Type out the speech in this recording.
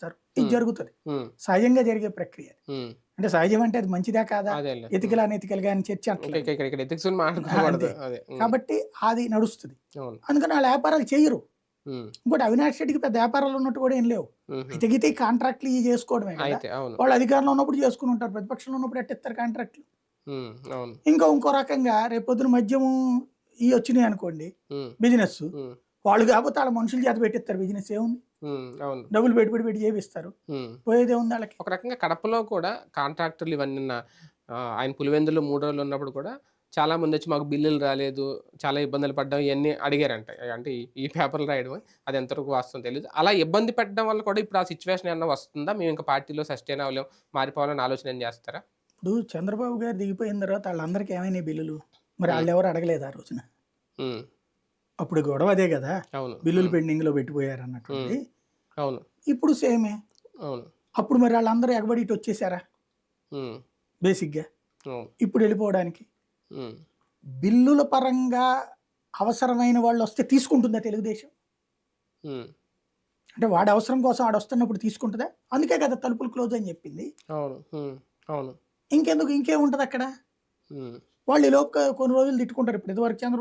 పంపిస్తారు. ఇది జరుగుతుంది. సహజంగా జరిగే ప్రక్రియ అది. అంటే సహజం అంటే అది మంచిదా కాదా? అదేలే. ఎతికలా నెతికలుగా అని చర్చ అంటలేదు. ఇక్కడ ఎథిక్స్ అంతే. మాట్లాడకూడదు. అదే. కాబట్టి అది నడుస్తుంది. అవును. అందుకని ఆళ్ళు వ్యాపారాలు చెయ్యరు. హ్మ్. ఇంకోటి అవినాష్ రెడ్డికి పెద్ద వ్యాపారాలు ఉన్నట్టు కూడా ఏం లేవు. హుహు. అయితే గీతే ఈ కాంట్రాక్ట్‌లు ఇయి చేసుకోవడమే కదా! అయితే అవును. వాళ్ళు అధికారంలో ఉన్నప్పుడు చేసుకొని ఉంటారు. ప్రతిపక్షంలో ఉన్నప్పుడు ఎట్టిస్తారు కాంట్రాక్ట్‌లు? అవును. ఇంకో రకంగా రేపొద్దున మద్యము ఇయి వచ్చినాయి అనుకోండి హ్మ్. బిజినెస్సు. హ్మ్. వాళ్ళు కాకపోతే ఆళ్ళ మనుషుల చేత పెట్టిస్తారు బిజినెస్ ఏముంది? అవును. డబ్బులు పెట్టి చేపిస్తారు. హ్మ్. పోయేదేముంది ఆళ్ళకి? ఒక రకంగా కడపలో కూడా కాంట్రాక్టర్లు ఇవన్నీ ఆయన పులివెందులో 3 రోజులు ఉన్నప్పుడు కూడా చాలా మందొచ్చి మాకు బిల్లులు రాలేదు, చాలా ఇబ్బందులు పడ్డాం ఇయన్నీ అడిగారంట. అంటే ఈ పేపర్‌లు రాయడం అది ఎంతవరకు వాస్తవం తెలీదు. అలా ఇబ్బంది పెట్టడం వల్ల కూడా ఇప్పుడు ఆ సిట్యుయేషన్ ఏమన్నా వస్తుందా? మేము ఇంక పార్టీలో సస్టైన్ అవ్వలేం, మారిపోవాలని ఆలోచన ఏం చేస్తారా? ఇప్పుడు చంద్రబాబు గారు దిగిపోయిన తర్వాత ఆళ్ళందరికి ఏమైనాయి బిల్లులు? మరి హ్మ్. ఆళ్ళెవరు అడగలేదా ఆ రోజున? హ్మ్. అప్పుడు గొడవ అదే గదా! అవును. బిల్లులు హ్మ్. పెండింగ్‌లో హ్మ్. పెట్టిపోయారన్నటువంటిది. అవును. ఇప్పుడు సేమే. అవును. అప్పుడు మరి ఆళ్ళందరూ ఎగబడి ఇటొచ్చేసారా హ్మ్. బేసిక్‌గా? అవును. ఇప్పుడెళ్ళిపోవడానికి. హ్మ్. బిల్లుల పరంగా అవసరమైన వాళ్ళొస్తే తీసుకుంటుందా తెలుగుదేశం? హ్మ్. అంటే వాడి అవసరం కోసం ఆడొస్తున్నప్పుడు తీసుకుంటదా? అందుకే కదా తలుపులు క్లోజ్ అని జెప్పింది. అవును. అవును. ఇంకెందుకు ఇంకేముంటదక్కడ? హ్మ్. వాళ్ళు ఈలోపుగా కొన్ని రోజులు తిట్టుకుంటారు. ఇప్పుడు ఇదివరకు చంద్రబాబు